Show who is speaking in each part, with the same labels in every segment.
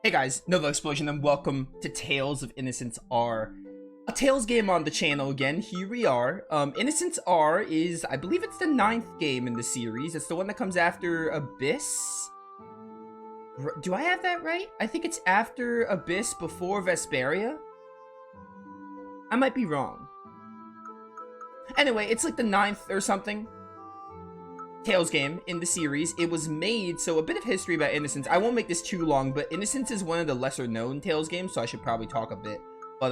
Speaker 1: Hey guys, Novaexplosion and welcome to Tales of Innocence R. A Tales game on the channel again. Here we are. Innocence R is, I believe it's the 9th game in the series. It's the one that comes after Abyss. Do I have that right? I think it's after Abyss, before Vesperia. I might be wrong. Anyway, it's like the 9th or something Tales game in the series. It was made, so a bit of history about Innocence. I won't make this too long, but Innocence is one of the lesser known Tales games, so I should probably talk a bit. But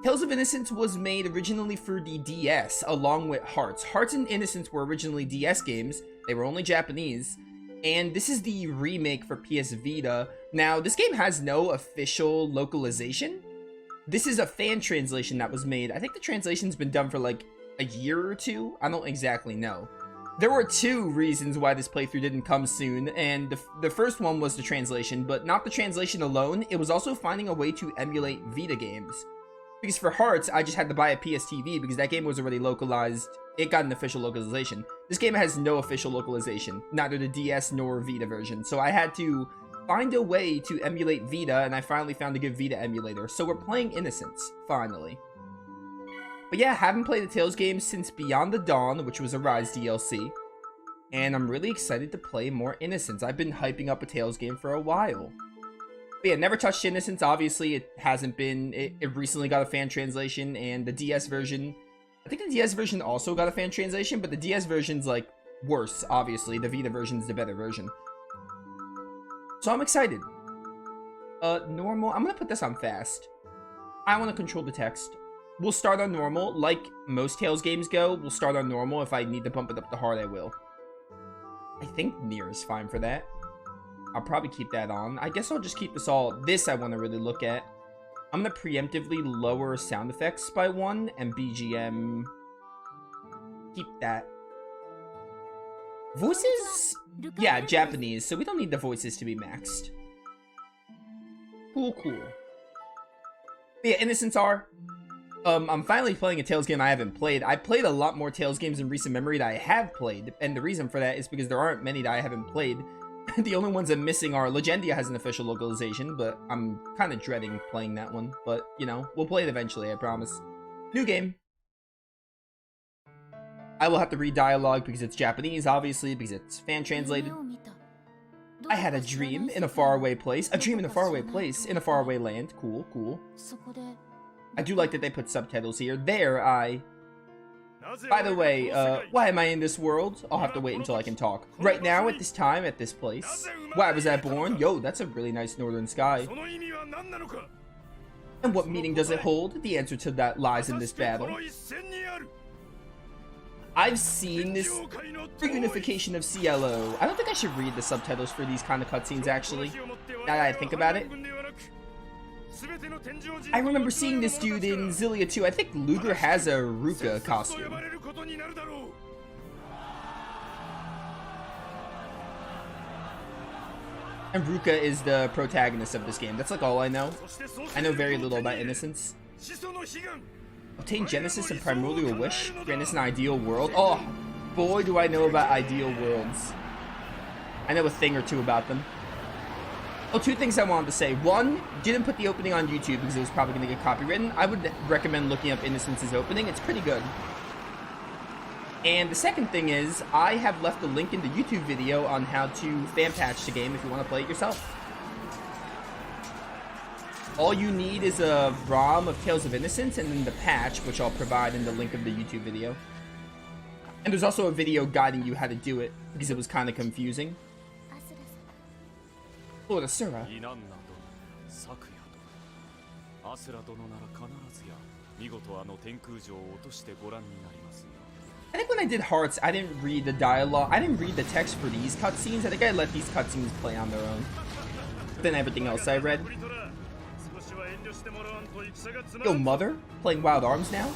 Speaker 1: Tales of Innocence was made originally for the DS along with Hearts. Hearts and Innocence were originally DS games. They were only Japanese, and this is the remake for PS Vita. Now, this game has no official localization. This is a fan translation that was made. I think the translation's been done for like a year or two. I don't exactly know. There were two reasons why this playthrough didn't come soon, and the first one was the translation, but not the translation alone. It was also finding a way to emulate Vita games. Because for Hearts, I just had to buy a PSTV because that game was already localized. It got an official localization. This game has no official localization, neither the DS nor Vita version. So I had to find a way to emulate Vita, and I finally found a good Vita emulator. So we're playing Innocence, finally. But yeah, haven't played a Tales game since Beyond the Dawn, which was a Rise DLC. And I'm really excited to play more Innocence. I've been hyping up a Tales game for a while. But yeah, never touched Innocence. Obviously, it hasn't been... It recently got a fan translation, and the DS version... I think the DS version also got a fan translation, but the DS version's, like, worse, obviously. The Vita version's the better version. So I'm excited. Normal... I'm gonna put this on fast. I want to control the text. We'll start on normal. Like most Tales games go, we'll start on normal. If I need to bump it up to hard, I will. I think near is fine for that. I'll probably keep that on. I guess I'll just keep this all... This I want to really look at. I'm going to preemptively lower sound effects by 1 and BGM. Keep that. Voices? Yeah, Japanese, so we don't need the voices to be maxed. Cool, cool. But yeah, Innocence R. I'm finally playing a Tales game I haven't played. I played a lot more Tales games in recent memory that I have played, and the reason for that is because there aren't many that I haven't played. The only ones I'm missing are... Legendia has an official localization, but I'm kind of dreading playing that one. But, you know, we'll play it eventually, I promise. New game. I will have to read dialogue because it's Japanese, obviously, because it's fan translated. I had a dream in a faraway place. A dream in a faraway place, in a faraway land. Cool, cool. I do like that they put subtitles here. By the way, why am I in this world? I'll have to wait until I can talk. Right now, at this time, at this place. Why was I born? Yo, that's a really nice northern sky. And what meaning does it hold? The answer to that lies in this battle. I've seen this reunification of CLO. I don't think I should read the subtitles for these kind of cutscenes, actually. Now that I think about it. I remember seeing this dude in Xillia 2. I think Luger has a Ruca costume. And Ruca is the protagonist of this game. That's like all I know. I know very little about Innocence. Obtain Genesis and Primordial Wish. Grant us an ideal world. Oh, boy do I know about ideal worlds. I know a thing or two about them. Oh, two things I wanted to say. One, didn't put the opening on YouTube because it was probably going to get copywritten. I would recommend looking up Innocence's opening. It's pretty good. And the second thing is, I have left a link in the YouTube video on how to fan patch the game if you want to play it yourself. All you need is a ROM of Tales of Innocence and then the patch, which I'll provide in the link of the YouTube video. And there's also a video guiding you how to do it because it was kind of confusing. Lord Asura. I think when I did Hearts, I didn't read the dialogue. I didn't read the text for these cutscenes. I think I let these cutscenes play on their own. But then everything else I read. Yo, Mother? Playing Wild Arms now?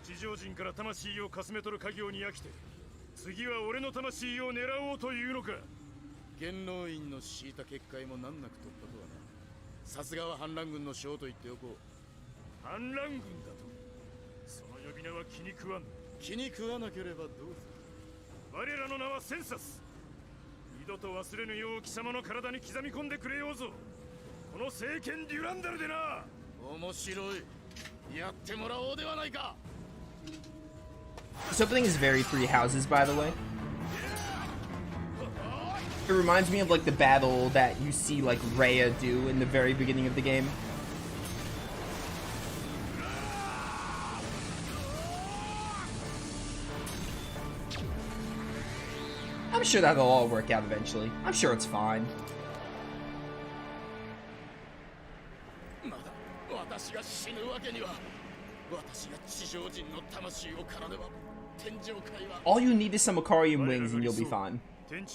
Speaker 2: 地上人から魂をかすめ取る家業に飽きて、次は俺の魂を狙おうというのか。元老院の敷いた結界も難なく突破とはな。さすがは反乱軍の将と言っておこう。反乱軍だと。その呼び名は気に食わん。気に食わなければどうぞ。我らの名はセンサス。二度と忘れぬよう貴様の体に刻み込んでくれようぞ。この聖剣デュランダルでな。面白い。やってもらおうではないか。
Speaker 1: This opening is very Three Houses, by the way. It reminds me of like the battle that you see like Rhea do in the very beginning of the game. I'm sure that'll all work out eventually. I'm sure it's fine. All you need is some Macarian wings and you'll be fine. What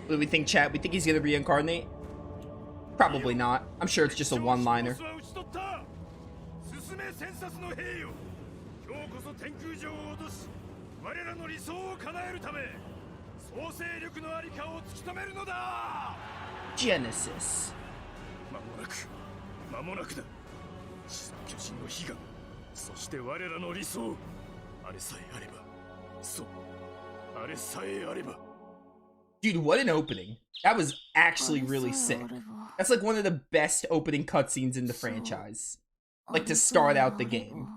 Speaker 1: do we think, chat? We think he's gonna reincarnate? Probably not. I'm sure it's just a one-liner. Genesis. Dude, what an opening. That was actually really sick. That's like one of the best opening cutscenes in the franchise. Like to start out the game.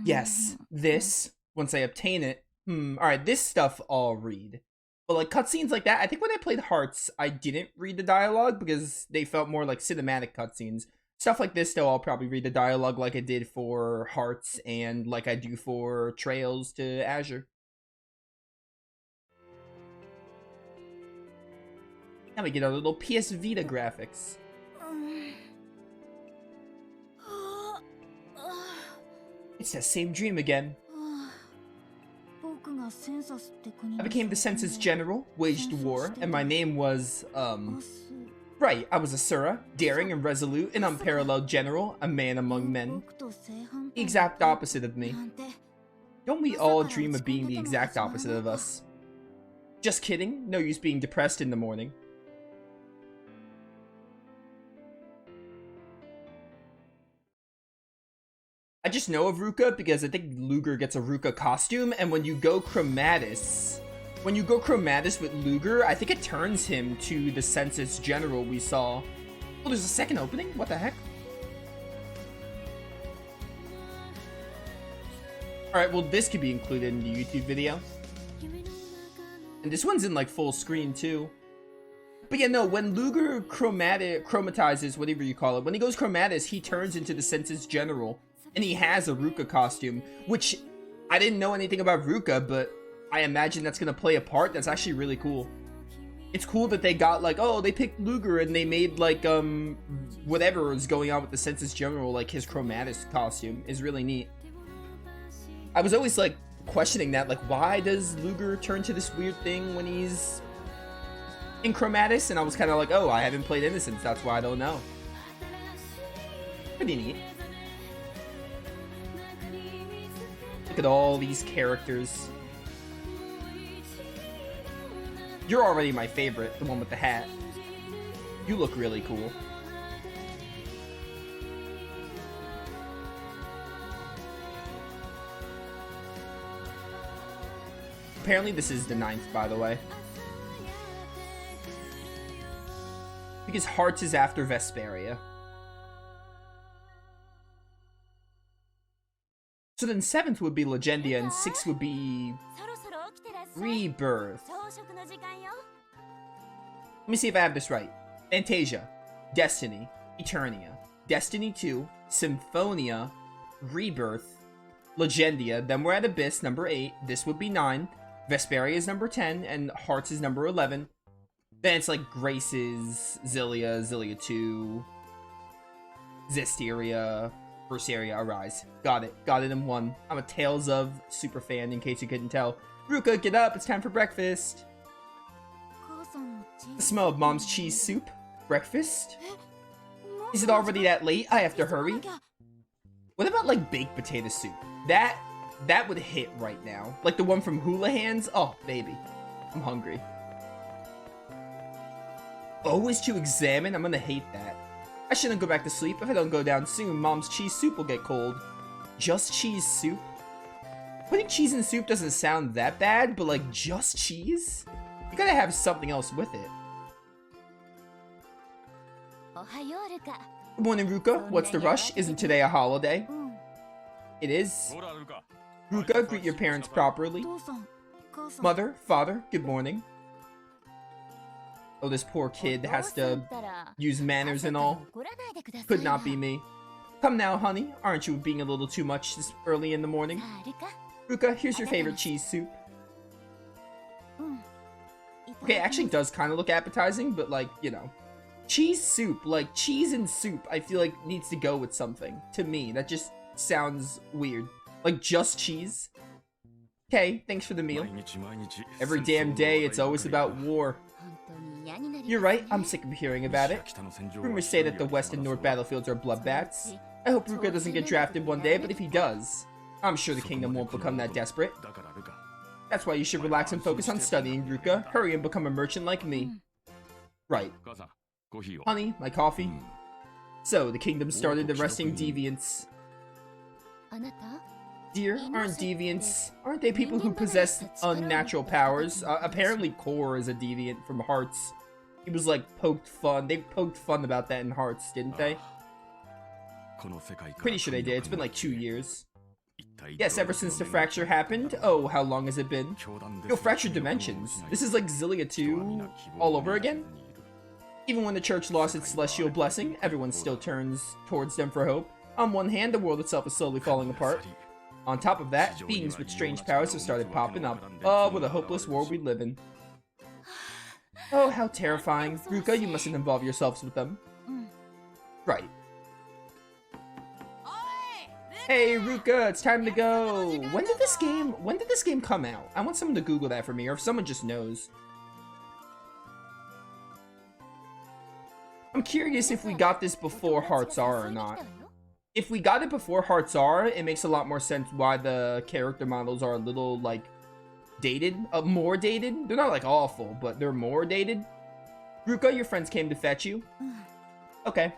Speaker 1: Yes, this, once I obtain it, alright, this stuff I'll read. But like cutscenes like that, I think when I played Hearts, I didn't read the dialogue because they felt more like cinematic cutscenes. Stuff like this, though, I'll probably read the dialogue like I did for Hearts and like I do for Trails to Azure. Now we get our little PS Vita graphics. It's that same dream again. I became the census general, waged war, and my name was, right, I was Asura, daring and resolute, an unparalleled general, a man among men. The exact opposite of me. Don't we all dream of being the exact opposite of us? Just kidding, no use being depressed in the morning. I just know of Ruca because I think Luger gets a Ruca costume, and when you go Chromatis with Luger, I think it turns him to the census general we saw. Oh, there's a second opening? What the heck? Alright, well this could be included in the YouTube video. And this one's in like full screen too. But yeah, no, when Luger chromatizes, whatever you call it, when he goes Chromatis, he turns into the census general. And he has a Ruca costume, which I didn't know anything about Ruca, but I imagine that's going to play a part. That's actually really cool. It's cool that they got like, oh, they picked Luger and they made like, whatever is going on with the census general, like his Chromatis costume is really neat. I was always like questioning that, like, why does Luger turn to this weird thing when he's in Chromatis? And I was kind of like, oh, I haven't played Innocence, that's why I don't know. Pretty neat. Look at all these characters. You're already my favorite, the one with the hat. You look really cool. Apparently this is the 9th, by the way. Because Hearts is after Vesperia. So then 7th would be Legendia and 6th would be Rebirth. Let me see if I have this right. Fantasia, Destiny, Eternia, Destiny 2, Symphonia, Rebirth, Legendia, then we're at Abyss, number 8, this would be 9, Vesperia is number 10, and Hearts is number 11. Then it's like Graces, Zillia, Zillia 2, Zestiria, Berseria, Arise. Got it. Got it in one. I'm a Tales of super fan, in case you couldn't tell. Ruca, get up. It's time for breakfast. The smell of Mom's cheese soup. Breakfast? Is it already that late? I have to hurry. What about, like, baked potato soup? That would hit right now. Like the one from Hula Hands? Oh, baby. I'm hungry. Always to examine? I'm gonna hate that. I shouldn't go back to sleep. If I don't go down soon, Mom's cheese soup will get cold. Just cheese soup? Putting cheese in soup doesn't sound that bad, but like, just cheese? You gotta have something else with it. Good morning, Ruca. What's the rush? Isn't today a holiday? It is. Ruca, greet your parents properly. Mother, father, good morning. Oh, this poor kid has to use manners and all. Could not be me. Come now, honey. Aren't you being a little too much this early in the morning? Ruca, here's your favorite cheese soup. Okay, it actually does kind of look appetizing, but like, you know. Cheese soup, like cheese and soup, I feel like needs to go with something. To me, that just sounds weird. Like just cheese. Okay, thanks for the meal. Every damn day, it's always about war. You're right, I'm sick of hearing about it. Rumors say that the West and North battlefields are bloodbaths. I hope Ruca doesn't get drafted one day, but if he does, I'm sure the kingdom won't become that desperate. That's why you should relax and focus on studying, Ruca. Hurry and become a merchant like me. Right. Honey, my coffee. So, the kingdom started arresting deviants. Dear, aren't they people who possess unnatural powers? Apparently Core is a deviant from Hearts. He was like they poked fun about that in Hearts, didn't they? Pretty sure they did, it's been like 2 years. Yes, ever since the fracture happened. Oh, how long has it been? Yo, fractured dimensions. This is like Xillia 2 all over again? Even when the church lost its celestial blessing, everyone still turns towards them for hope. On one hand, the world itself is slowly falling apart. On top of that, beings with strange powers have started popping up. Oh, what a hopeless world we live in. Oh, how terrifying. Ruca, you mustn't involve yourselves with them. Right. Hey, Ruca, it's time to go. When did this game come out? I want someone to Google that for me, or if someone just knows. I'm curious if we got this before Hearts R or not. If we got it before Hearts R, it makes a lot more sense why the character models are a little, like, dated. More dated? They're not, like, awful, but they're more dated. Ruca, your friends came to fetch you. Okay.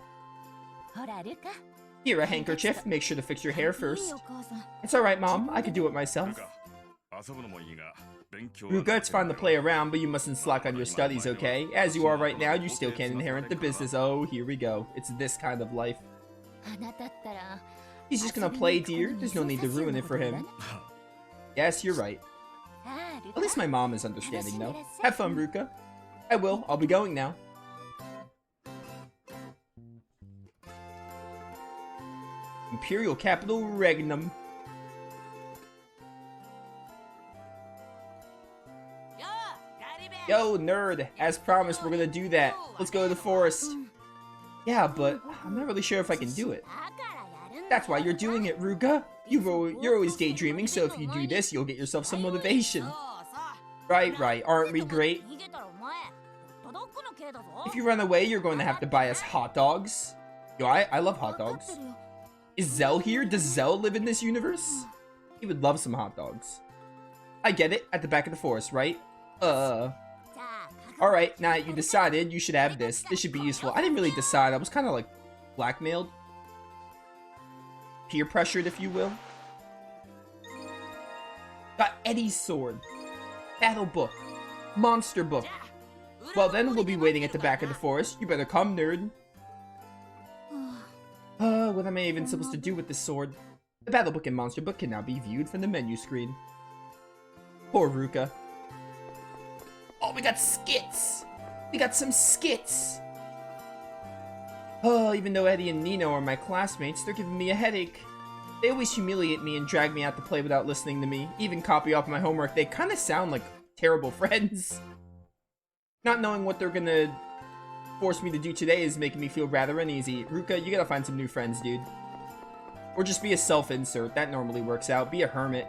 Speaker 1: Here, a handkerchief. Make sure to fix your hair first. It's alright, Mom. I could do it myself. Ruca, it's fine to play around, but you mustn't slack on your studies, okay? As you are right now, you still can't inherit the business. Oh, here we go. It's this kind of life. He's just gonna play, dear. There's no need to ruin it for him. Yes, you're right. At least my mom is understanding, though. Have fun, Ruca. I will. I'll be going now. Imperial capital, Regnum. Yo, nerd. As promised, we're gonna do that. Let's go to the forest. Yeah, but I'm not really sure if I can do it. That's why you're doing it, Ruca. You're always daydreaming, so if you do this, you'll get yourself some motivation. Right. Aren't we great? If you run away, you're going to have to buy us hot dogs. Yo, I love hot dogs. Is Zell here? Does Zell live in this universe? He would love some hot dogs. I get it. At the back of the forest, right? Alright, now that you decided, you should have this. This should be useful. I didn't really decide. I was kind of like blackmailed. Peer pressured, if you will. Got Eddie's sword. Battle book. Monster book. Well then, we'll be waiting at the back of the forest. You better come, nerd. What am I even supposed to do with this sword? The battle book and monster book can now be viewed from the menu screen. Poor Ruca. Oh, we got skits! We got some skits! Oh, even though Eddie and Nino are my classmates, they're giving me a headache. They always humiliate me and drag me out to play without listening to me. Even copy off my homework. They kind of sound like terrible friends. Not knowing what they're gonna forced me to do today is making me feel rather uneasy. Ruca, you gotta find some new friends, dude. Or just be a self-insert. That normally works out. Be a hermit.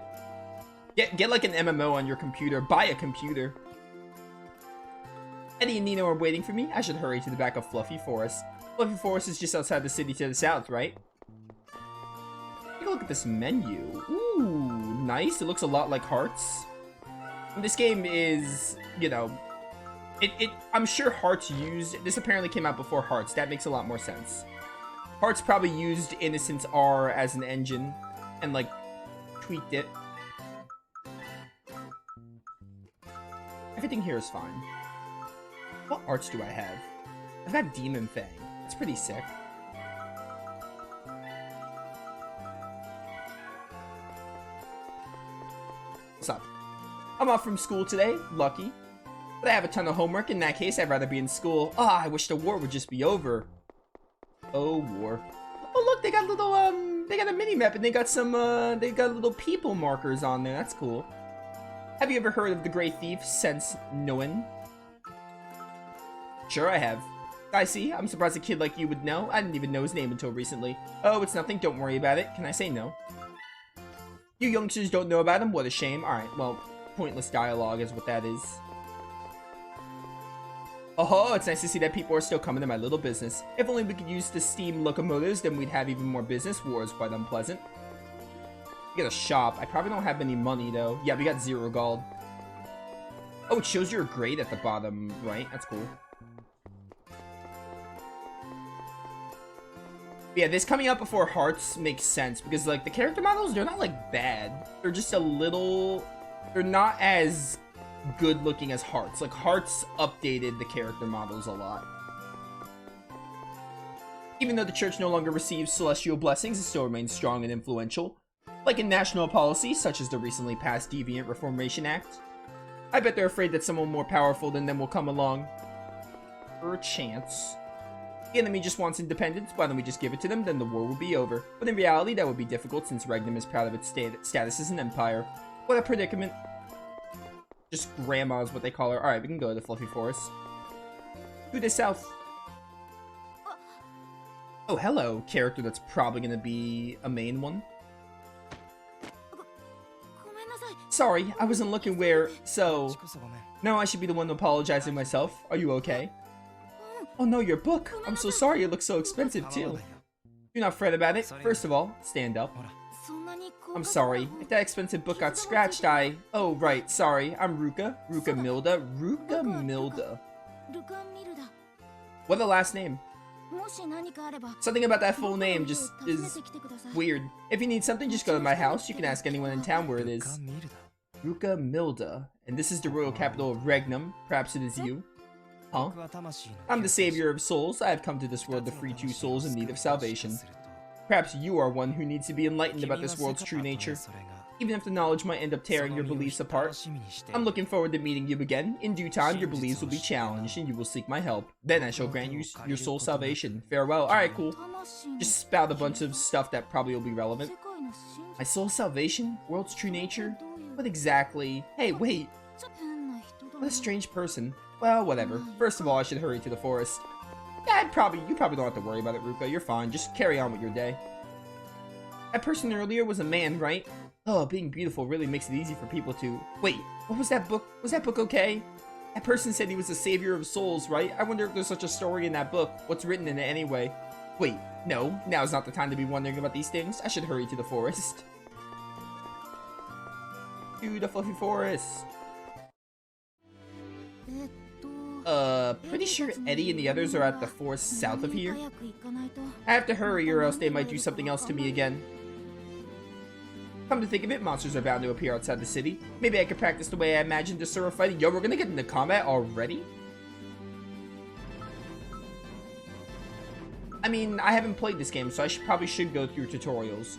Speaker 1: Get like an MMO on your computer. Buy a computer. Eddie and Nino are waiting for me. I should hurry to the back of Fluffy Forest. Fluffy Forest is just outside the city to the south, right? Take a look at this menu. Ooh, nice. It looks a lot like Hearts. And this game is, you know, I'm sure Hearts used... This apparently came out before Hearts. That makes a lot more sense. Hearts probably used Innocence R as an engine and, like, tweaked it. Everything here is fine. What arts do I have? I've got Demon Fang. It's pretty sick. What's up? I'm off from school today. Lucky. But I have a ton of homework. In that case, I'd rather be in school. Ah, I wish the war would just be over. Oh, war. Oh, look, they got little, they got a mini-map and they got some, they got little people markers on there. That's cool. Have you ever heard of the Great Thief, Sense Nguyen? Sure I have. I see. I'm surprised a kid like you would know. I didn't even know his name until recently. Oh, it's nothing. Don't worry about it. Can I say no? You youngsters don't know about him? What a shame. Alright, well, pointless dialogue is what that is. Oh, it's nice to see that people are still coming to my little business. If only we could use the steam locomotives, then we'd have even more business. War is quite unpleasant. We got a shop. I probably don't have any money, though. Yeah, we got 0 gold. Oh, it shows your grade at the bottom right. That's cool. Yeah, this coming out before Hearts makes sense because, like, the character models, they're not, like, bad. They're just a little... They're not as good looking as Hearts. Like, Hearts updated the character models a lot. Even though the church no longer receives celestial blessings, it still remains strong and influential. Like in national policies, such as the recently passed Deviant Reformation Act. I bet they're afraid that someone more powerful than them will come along. Perchance. The enemy just wants independence, why don't we just give it to them, then the war will be over. But in reality, that would be difficult since Regnum is proud of its status as an empire. What a predicament. Just grandma is what they call her. Alright, we can go to the Fluffy Forest. To the south. Oh, hello, character that's probably gonna be a main one. Sorry, I wasn't looking where, so... No, I should be the one apologizing myself. Are you okay? Oh no, your book! I'm so sorry, it looks so expensive too. Do not fret about it. First of all, stand up. I'm sorry. If that expensive book got scratched, Oh, right, sorry. I'm Ruca. Ruca Milda. Ruca Milda. What a last name. Something about that full name just is weird. If you need something, just go to my house. You can ask anyone in town where it is. Ruca Milda. And this is the royal capital of Regnum. Perhaps it is you. Huh? I'm the savior of souls. I have come to this world to free 2 souls in need of salvation. Perhaps you are one who needs to be enlightened about this world's true nature. Even if the knowledge might end up tearing your beliefs apart. I'm looking forward to meeting you again. In due time, your beliefs will be challenged and you will seek my help. Then I shall grant you your soul salvation. Farewell. Alright, cool. Just spout a bunch of stuff that probably will be relevant. My soul salvation? World's true nature? What exactly? Hey, wait. What a strange person. Well, whatever. First of all, I should hurry to the forest. Yeah, you probably don't have to worry about it, Ruca. You're fine. Just carry on with your day. That person earlier was a man, right? Oh, being beautiful really makes it easy for people to... Wait, what was that book? Was that book okay? That person said he was the savior of souls, right? I wonder if there's such a story in that book. What's written in it anyway? Wait, no. Now's not the time to be wondering about these things. I should hurry to the forest. To the Fluffy Forest. Pretty sure Eddie and the others are at the forest south of here. I have to hurry or else they might do something else to me again. Come to think of it, monsters are bound to appear outside the city. Maybe I could practice the way I imagined Asura fighting. Yo, we're gonna get into combat already? I mean, I haven't played this game, so I probably should go through tutorials.